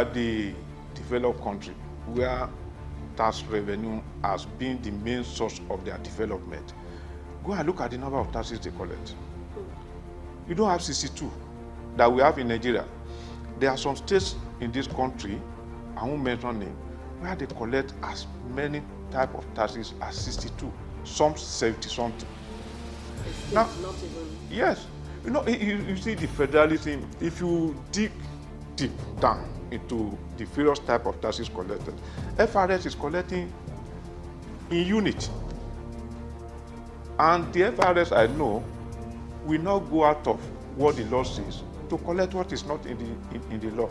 at the developed country where tax revenue has been the main source of their development, go and look at the number of taxes they collect. You don't have 62 that we have in Nigeria. There are some states in this country, I won't mention name, where they collect as many type of taxes as 62, some 70 something. Now, not even... Yes, you see the federalism. If you dig deep down into the various type of taxes collected, FRS is collecting in unit, and the FRS I know will not go out of what the law says to collect what is not in the law.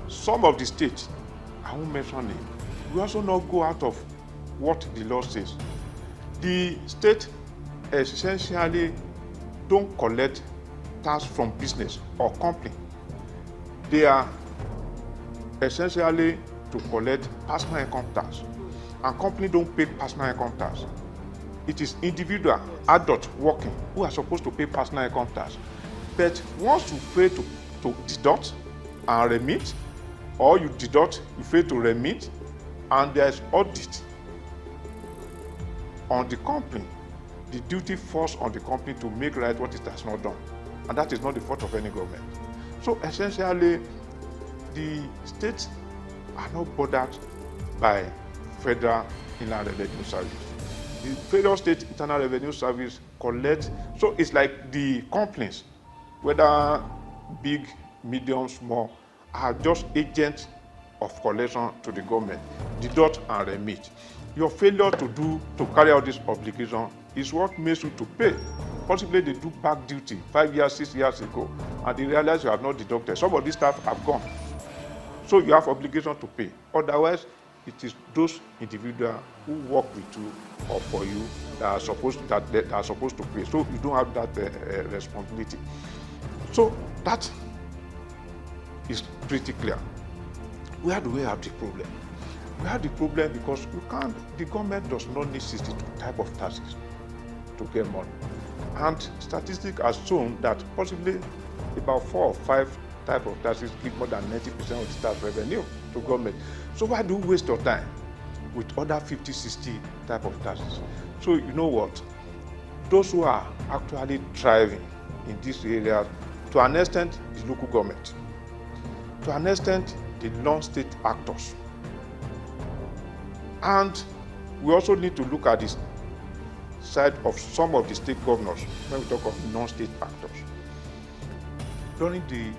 Some of the states, I won't mention it, will also not go out of what the law says. The state essentially don't collect tax from business or company. They are essentially to collect personal income tax, and company don't pay personal income tax. It is individual, adult working who are supposed to pay personal income tax. But once you fail to deduct and remit, or you deduct, you fail to remit, and there is audit on the company, the duty falls on the company to make right what it has not done. And that is not the fault of any government. So essentially, the states are not bothered by Federal Inland Revenue Service. The Federal State Internal Revenue Service collect, so it's like the companies, whether big, medium, small, are just agents of collection to the government, deduct and remit. Your failure to carry out this obligation is what makes you to pay. Possibly they do back duty 5 years, 6 years ago, and they realize you have not deducted. Some of these staff have gone. So you have obligation to pay. Otherwise, it is those individuals who work with you or for you that are supposed to pay. So you don't have that responsibility. So that is pretty clear. Where do we have the problem? We have the problem because the government does not need 62 type of taxes to get money. And statistics have shown that possibly about 4 or 5 type of taxes give more than 90% of the tax revenue to government. So why do you waste your time with other 50, 60 type of taxes? So you know what? Those who are actually thriving in this area, to an extent, the local government, to an extent, the non-state actors. And we also need to look at this side of some of the state governors when we talk of non-state actors. During the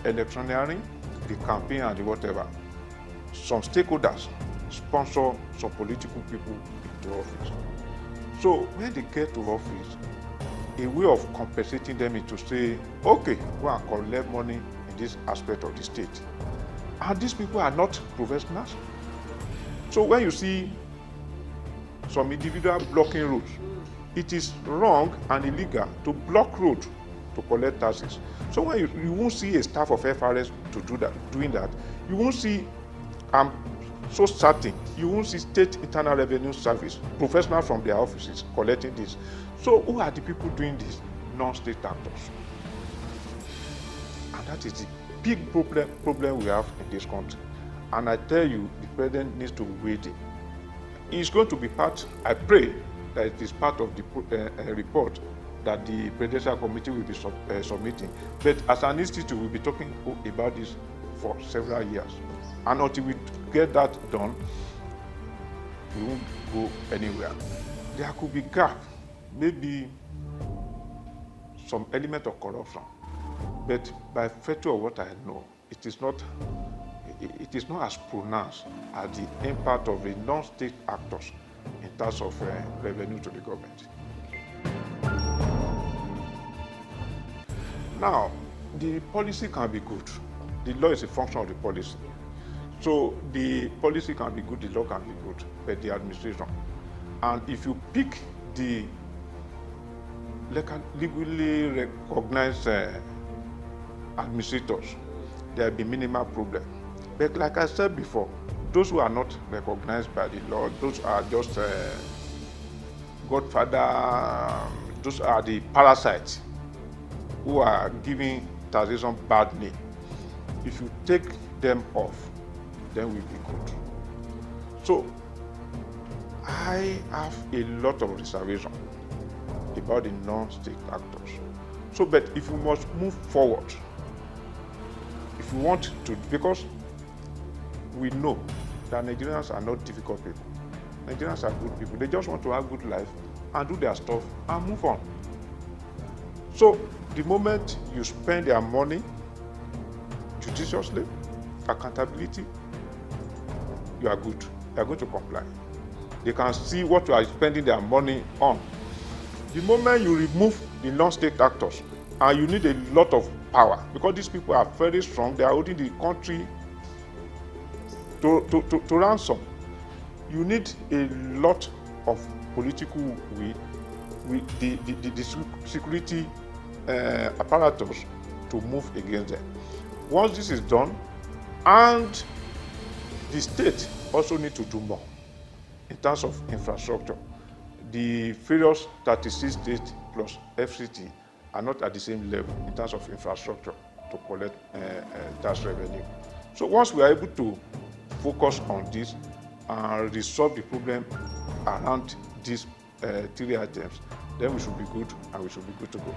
electioneering, the campaign and the whatever, some stakeholders sponsor some political people into office. So when they get to office, a way of compensating them is to say, okay, go and collect money in this aspect of the state. And these people are not professionals. So when you see some individual blocking roads, it is wrong and illegal to block road to collect taxes. So when you won't see a staff of FRS doing that, you won't see, I'm so certain, you won't see State Internal Revenue Service, professionals from their offices collecting this. So who are the people doing this? Non-state actors. And that is the big problem we have in this country. And I tell you, the president needs to be waiting. It's going to be part, I pray that it is part of the report that the Presidential Committee will be submitting. But as an institute, we'll be talking about this for several years. And until we get that done, we won't go anywhere. There could be gap, maybe some element of corruption. But by virtue of what I know, it is not as pronounced as the impact of the non-state actors in terms of revenue to the government. Now, the policy can be good. The law is a function of the policy. So the policy can be good, the law can be good, but the administration. And if you pick the legally recognized administrators, there will be minimal problem. But like I said before, those who are not recognized by the law, those are just godfather, those are the parasites who are giving taxation bad name. If you take them off, then we'll be good. So I have a lot of reservation about the non-state actors. So, but if we must move forward, if we want to, because we know that Nigerians are not difficult people. Nigerians are good people. They just want to have good life and do their stuff and move on. So the moment you spend their money judiciously, accountability, you are good. You are going to comply. They can see what you are spending their money on. The moment you remove the non-state actors, and you need a lot of power, because these people are very strong, they are holding the country to ransom. You need a lot of political will with the security apparatus to move against them. Once this is done, and the state also need to do more in terms of infrastructure. The various 36 states plus FCT are not at the same level in terms of infrastructure to collect tax revenue. So once we are able to focus on this and resolve the problem around these 3 items, then we should be good and we should be good to go.